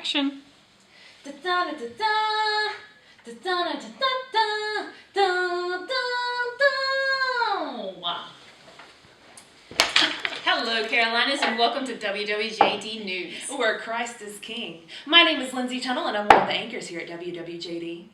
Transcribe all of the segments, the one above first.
Action. Hello, Carolinas, and welcome to WWJD News, where Christ is King. My name is Lindsay Tunnell, and I'm one of the anchors here at WWJD.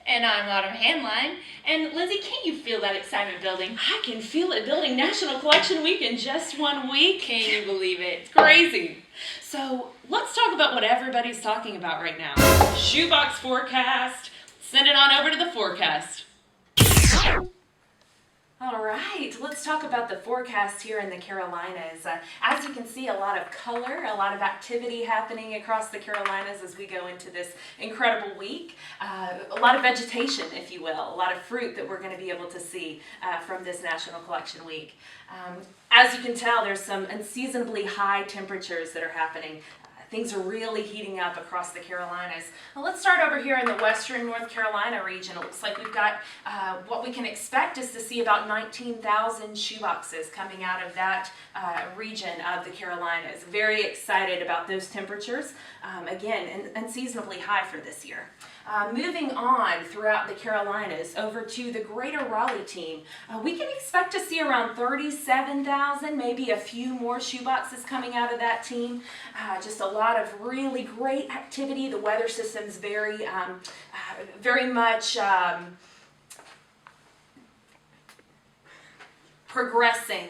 And I'm Autumn Handline. And Lindsay, can't you feel that excitement building? I can feel it building. National Collection Week in just 1 week. Can you believe it? It's crazy. So let's talk about what everybody's talking about right now. Shoebox forecast. Send it on over to the forecast. All right, let's talk about the forecast here in the Carolinas. As you can see, a lot of color, a lot of activity happening across the Carolinas as we go into this incredible week. A lot of vegetation, if you will, a lot of fruit that we're going to be able to see from this National Collection Week. As you can tell, there's some unseasonably high temperatures that are happening. Things are really heating up across the Carolinas. Well, let's start over here in the western North Carolina region. It looks like we've got what we can expect is to see about 19,000 shoeboxes coming out of that region of the Carolinas. Very excited about those temperatures. Again, unseasonably high for this year. Moving on throughout the Carolinas over to the greater Raleigh team, we can expect to see around 37,000, maybe a few more shoeboxes coming out of that team. Just a lot of really great activity. The weather system's very much progressing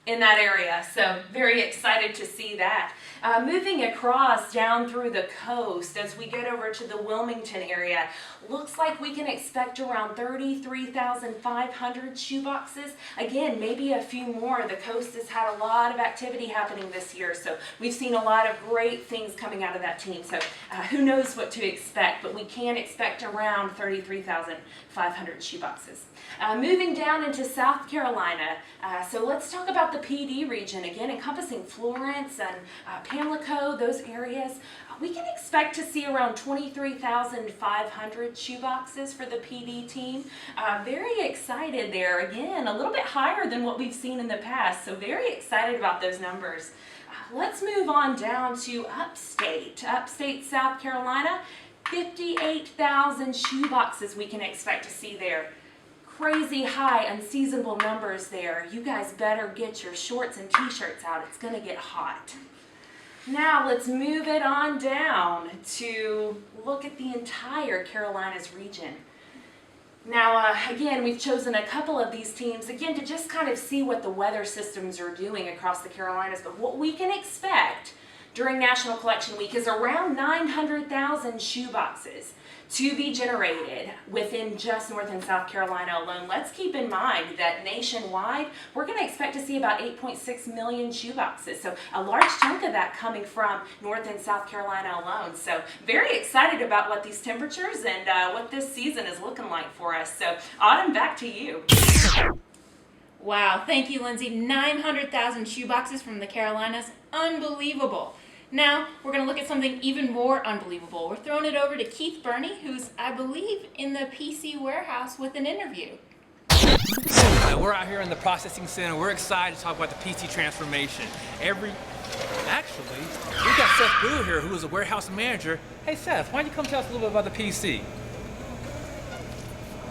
in that area, so very excited to see that. Moving across down through the coast as we get over to the Wilmington area, looks like we can expect around 33,500 shoeboxes. Again, maybe a few more. The coast has had a lot of activity happening this year, so we've seen a lot of great things coming out of that team. So who knows what to expect, but we can expect around 33,500 shoeboxes. Moving down into South Carolina, so let's talk about the PD region, again encompassing Florence and Pamlico, those areas. We can expect to see around 23,500 shoeboxes for the PD team. Very excited there. Again, a little bit higher than what we've seen in the past, so very excited about those numbers. Let's move on down to upstate South Carolina. 58,000 shoeboxes we can expect to see there. Crazy high, unseasonable numbers there. You guys better get your shorts and t-shirts out. It's gonna get hot. Now let's move it on down to look at the entire Carolinas region. Now, again, we've chosen a couple of these teams, again, to just kind of see what the weather systems are doing across the Carolinas. But what we can expect during National Collection Week is around 900,000 shoeboxes to be generated within just North and South Carolina alone. Let's keep in mind that nationwide, we're going to expect to see about 8.6 million shoeboxes. So a large chunk of that coming from North and South Carolina alone. So very excited about what these temperatures and what this season is looking like for us. So Autumn, back to you. Wow, thank you, Lindsay. 900,000 shoeboxes from the Carolinas. Unbelievable. Now, we're going to look at something even more unbelievable. We're throwing it over to Keith Burney, who's, I believe, in the PC warehouse with an interview. We're out here in the processing center. We're excited to talk about the PC transformation. Actually, we got Seth Boo here, who is a warehouse manager. Hey, Seth, why don't you come tell us a little bit about the PC?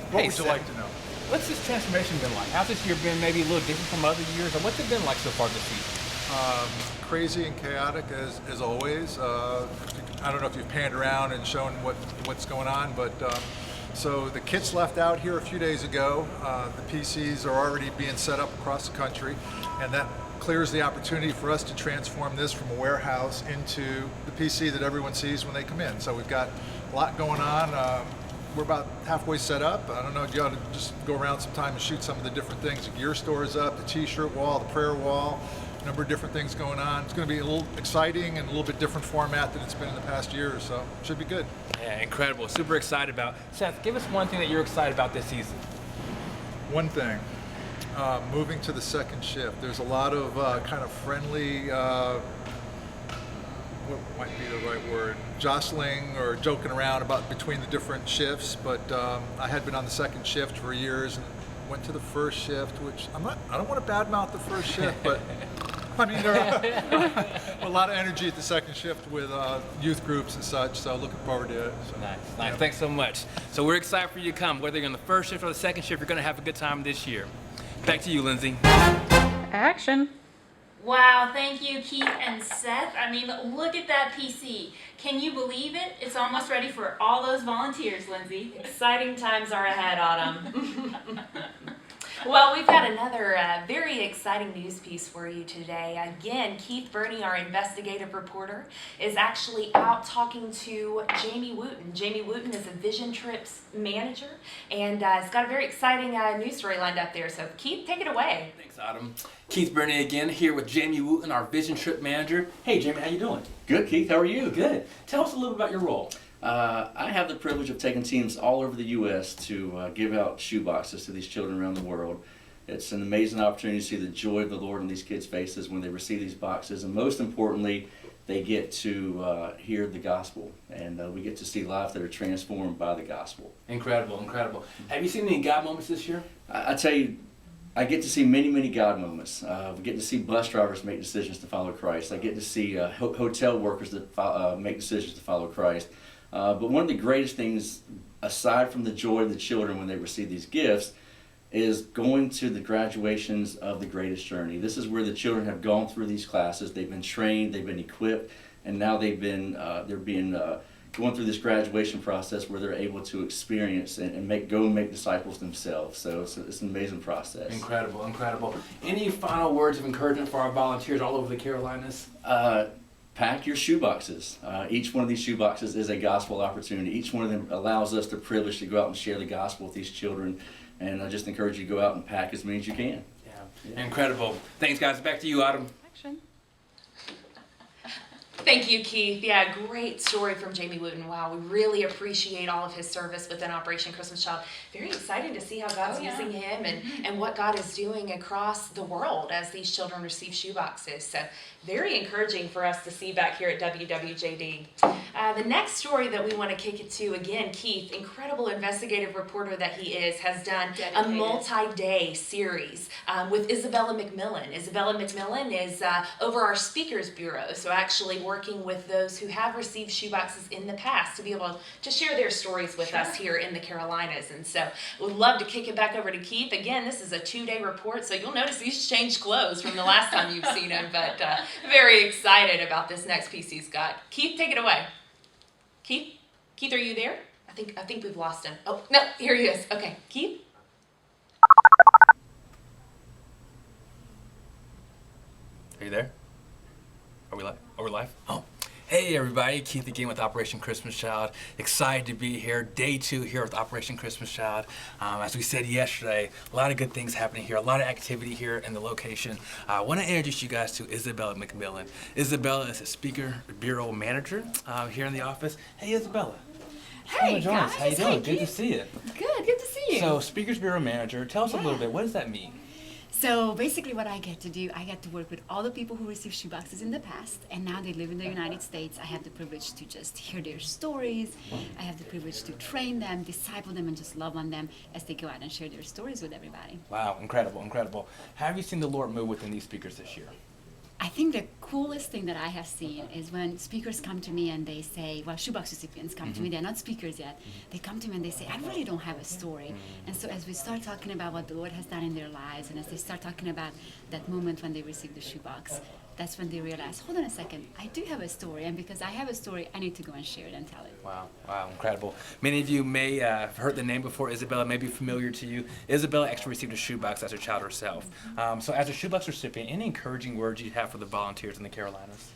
What would you like to know? What's this transformation been like? How's this year been maybe a little different from other years? Or what's it been like so far this season? Crazy and chaotic as always. I don't know if you've panned around and shown what's going on, but so the kits left out here a few days ago. The PCs are already being set up across the country, and that clears the opportunity for us to transform this from a warehouse into the PC that everyone sees when they come in. So we've got a lot going on. We're about halfway set up. I don't know, you ought to just go around sometime and shoot some of the different things. The gear store is up, the t-shirt wall, the prayer wall, a number of different things going on. It's going to be a little exciting and a little bit different format than it's been in the past year or so. Should be good. Yeah, incredible. Super excited about. Seth, give us one thing that you're excited about this season. One thing, moving to the second shift. There's a lot of kind of friendly, what might be the right word, jostling or joking around about between the different shifts, but I had been on the second shift for years and went to the first shift, which I don't want to badmouth the first shift, but I mean, there are a lot of energy at the second shift with youth groups and such, so looking forward to it. So, Nice. Thanks so much. So we're excited for you to come. Whether you're on the first shift or the second shift, you're going to have a good time this year. Back to you, Lindsay. Action. Wow, thank you, Keith and Seth. I mean, look at that PC. Can you believe it? It's almost ready for all those volunteers, Lindsay. Exciting times are ahead, Autumn. Well, we've got another very exciting news piece for you today. Again, Keith Burney, our investigative reporter, is actually out talking to Jamie Wooten. Jamie Wooten is a Vision Trips manager, and has got a very exciting news story lined up there. So, Keith, take it away. Thanks, Autumn. Keith Burney again, here with Jamie Wooten, our Vision Trip manager. Hey, Jamie, how you doing? Good, Keith. How are you? Good. Tell us a little about your role. I have the privilege of taking teams all over the U.S. to give out shoe boxes to these children around the world. It's an amazing opportunity to see the joy of the Lord on these kids' faces when they receive these boxes, and most importantly, they get to hear the gospel, and we get to see lives that are transformed by the gospel. Incredible, incredible. Have you seen any God moments this year? I tell you, I get to see many, many God moments. We get to see bus drivers make decisions to follow Christ. I get to see hotel workers that make decisions to follow Christ. But one of the greatest things, aside from the joy of the children when they receive these gifts, is going to the graduations of the greatest journey. This is where the children have gone through these classes. They've been trained, they've been equipped, and now going through this graduation process where they're able to experience and make disciples themselves. So it's an amazing process. Incredible, incredible. Any final words of encouragement for our volunteers all over the Carolinas? Pack your shoe boxes. Each one of these shoe boxes is a gospel opportunity. Each one of them allows us the privilege to go out and share the gospel with these children. And I just encourage you to go out and pack as many as you can. Yeah. Incredible. Thanks, guys. Back to you, Autumn. Action. Thank you, Keith. Yeah, great story from Jamie Wooten. Wow, we really appreciate all of his service within Operation Christmas Child. Very exciting to see how God's using him and what God is doing across the world as these children receive shoe boxes. So very encouraging for us to see back here at WWJD. The next story that we want to kick it to, again, Keith, incredible investigative reporter that he is, has done a multi-day series with Isabella McMillan. Isabella McMillan is over our Speakers Bureau, so actually working with those who have received shoeboxes in the past to be able to share their stories with us here in the Carolinas. And so we'd love to kick it back over to Keith. Again, this is a 2-day report, so you'll notice he's changed clothes from the last time you've seen him, but very excited about this next piece he's got. Keith, take it away. Keith, are you there? I think we've lost him. Oh, no, here he is. Okay, Keith? Are you there? Are we live? Are we live? Oh. Hey everybody, Keith again with Operation Christmas Child. Excited to be here, day 2 here with Operation Christmas Child. As we said yesterday, a lot of good things happening here, a lot of activity here in the location. I want to introduce you guys to Isabella McMillan. Isabella is a Speaker Bureau Manager here in the office. Hey Isabella. Hey guys, how you doing? Good to see you. Good to see you. So, Speakers Bureau Manager, tell us a little bit, what does that mean? So basically what I get to do, I get to work with all the people who received shoeboxes in the past, and now they live in the United States. I have the privilege to just hear their stories. I have the privilege to train them, disciple them, and just love on them as they go out and share their stories with everybody. Wow, incredible, incredible. How have you seen the Lord move within these speakers this year? I think the coolest thing that I have seen is when speakers come to me and they say, well, shoebox recipients come to me, they're not speakers yet. They come to me and they say, I really don't have a story. And so as we start talking about what the Lord has done in their lives, and as they start talking about that moment when they received the shoebox, that's when they realize, hold on a second, I do have a story, and because I have a story, I need to go and share it and tell it. Wow, incredible. Many of you may have heard the name before. Isabella may be familiar to you. Isabella actually received a shoebox as a child herself. So as a shoebox recipient, any encouraging words you have for the volunteers in the Carolinas?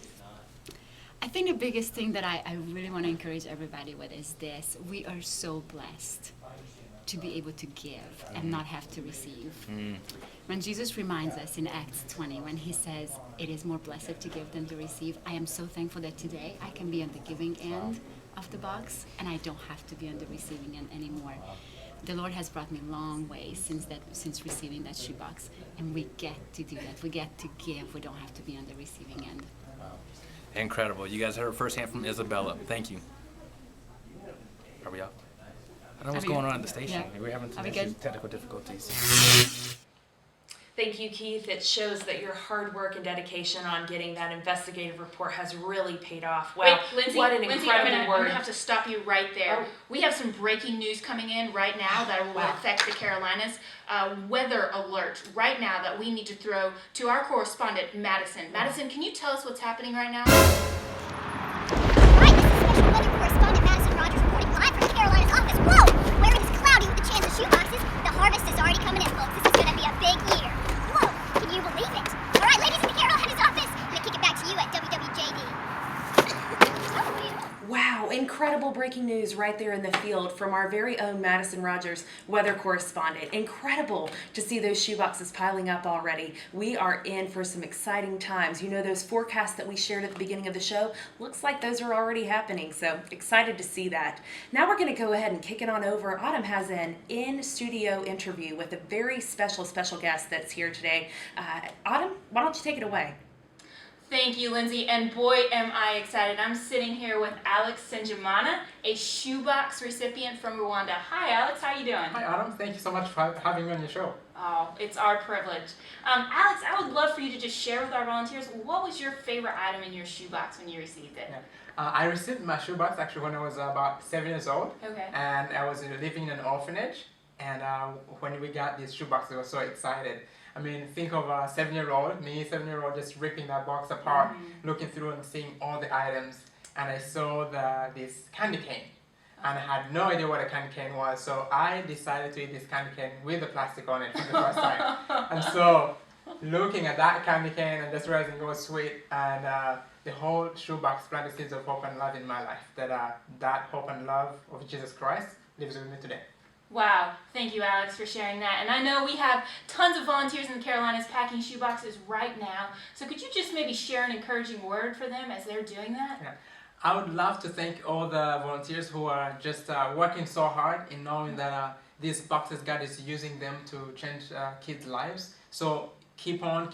I think the biggest thing that I really want to encourage everybody with is this. We are so blessed to be able to give and not have to receive. When Jesus reminds us in Acts 20, when he says, it is more blessed to give than to receive, I am so thankful that today I can be on the giving end of the box and I don't have to be on the receiving end anymore. The Lord has brought me a long way since receiving that shoebox, and we get to do that. We get to give. We don't have to be on the receiving end. Incredible. You guys heard it firsthand from Isabella. Thank you. Are we up? I don't know what's going on at the station. Yeah. We're having some Are we issues, good? technical difficulties. Thank you, Keith. It shows that your hard work and dedication on getting that investigative report has really paid off. Wow, Wait, Lindsay, what an Lindsay, incredible I'm word. gonna have to stop you right there. Oh. We have some breaking news coming in right now that will Wow. affect the Carolinas. Weather alert right now that we need to throw to our correspondent, Madison. Madison, can you tell us what's happening right now? Hi, this is Special Weather Correspondent Madison Rogers reporting live from the Carolinas Office. Whoa! Where it's cloudy with a chance of shoeboxes, the harvest is already coming in, folks. This is going to be a big year. Whoa! Can you believe it? All right, ladies in the Carolinas Office, I'm going to kick it back to you at WWJD. Wow, incredible breaking news right there in the field from our very own Madison Rogers, weather correspondent. Incredible to see those shoeboxes piling up already. We are in for some exciting times. You know, those forecasts that we shared at the beginning of the show, looks like those are already happening, so excited to see that. Now we're going to go ahead and kick it on over. Autumn has an in-studio interview with a very special guest that's here today. Autumn, why don't you take it away? Thank you, Lindsay, and boy am I excited. I'm sitting here with Alex Senjamana, a shoebox recipient from Rwanda. Hi, Alex, how you doing? Hi, Adam. Thank you so much for having me on your show. Oh, it's our privilege. Alex, I would love for you to just share with our volunteers, what was your favorite item in your shoebox when you received it? Yeah. I received my shoebox actually when I was about 7 years old. Okay. And I was living in an orphanage. And when we got this shoebox, I was so excited. I mean, think of a 7-year-old, me, 7-year-old, just ripping that box apart, looking through and seeing all the items. And I saw this candy cane. And I had no idea what a candy cane was. So I decided to eat this candy cane with the plastic on it for the first time. And so looking at that candy cane and just realizing it was sweet, and the whole shoebox planted seeds of hope and love in my life. That hope and love of Jesus Christ lives with me today. Wow, thank you, Alex, for sharing that. And I know we have tons of volunteers in the Carolinas packing shoeboxes right now. So could you just maybe share an encouraging word for them as they're doing that? Yeah. I would love to thank all the volunteers who are just working so hard in knowing that these boxes, God is using them to change kids' lives. So keeping on.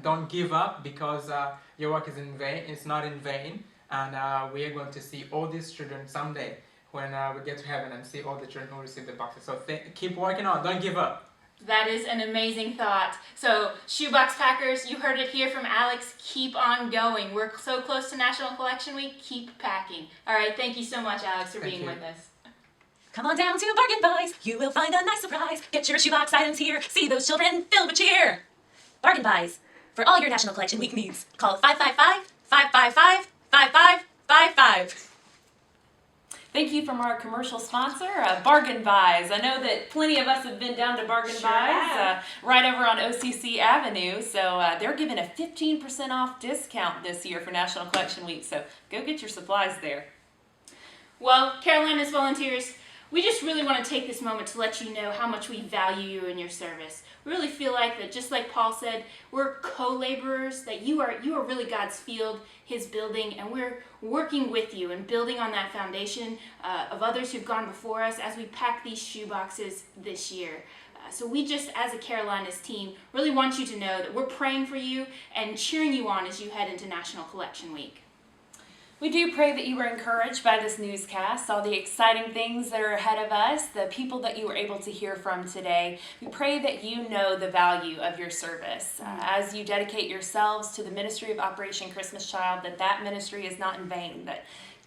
Don't give up, because your work is in vain. It's not in vain. And we are going to see all these children someday when we get to heaven and see all the children who receive the boxes. So keep working on. Don't give up. That is an amazing thought. So, shoebox packers, you heard it here from Alex. Keep on going. We're so close to National Collection Week. Keep packing. All right, thank you so much, Alex, for being with us. Come on down to Bargain Buys. You will find a nice surprise. Get your shoebox items here. See those children filled with cheer. Bargain Buys. For all your National Collection Week needs, call 555-555-5555. Thank you from our commercial sponsor, Bargain Buys. I know that plenty of us have been down to Bargain Buys right over on OCC Avenue. So they're giving a 15% off discount this year for National Collection Week. So go get your supplies there. Well, Carolinas volunteers, we just really want to take this moment to let you know how much we value you and your service. We really feel like that, just like Paul said, we're co-laborers, that you are really God's field, His building, and we're working with you and building on that foundation of others who've gone before us as we pack these shoe boxes this year. So we just, as a Carolinas team, really want you to know that we're praying for you and cheering you on as you head into National Collection Week. We do pray that you were encouraged by this newscast, all the exciting things that are ahead of us, the people that you were able to hear from today. We pray that you know the value of your service. As you dedicate yourselves to the ministry of Operation Christmas Child, that ministry is not in vain, that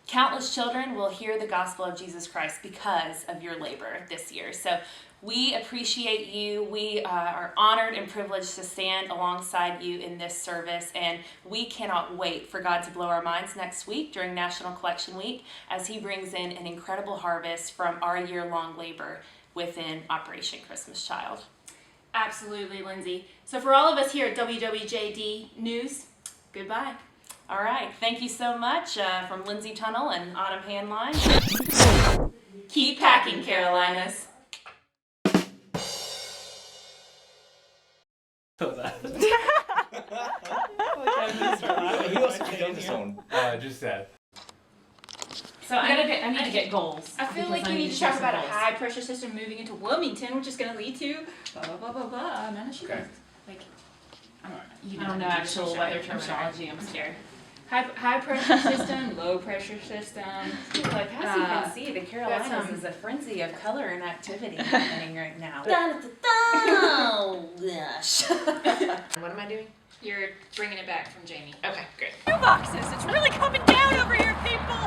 countless children will hear the gospel of Jesus Christ because of your labor this year. So we appreciate you. We are honored and privileged to stand alongside you in this service, and we cannot wait for God to blow our minds next week during National Collection Week as He brings in an incredible harvest from our year-long labor within Operation Christmas Child. Absolutely, Lindsay. So for all of us here at WWJD News, goodbye. All right, thank you so much from Lindsay Tunnel and Autumn Handline. Keep packing, Carolinas. Just said. So I need to get goals. I feel like you need to talk about a high pressure system moving into Wilmington, which is going to lead to blah blah blah blah blah. Like, I don't know actual weather terminology. I'm scared. high pressure system, low pressure system. Like, as you can see, the Carolinas is a frenzy of color and activity happening right now. Oh, gosh. What am I doing? You're bringing it back from Jamie. Okay, great. Boxes. It's really coming down over here, people.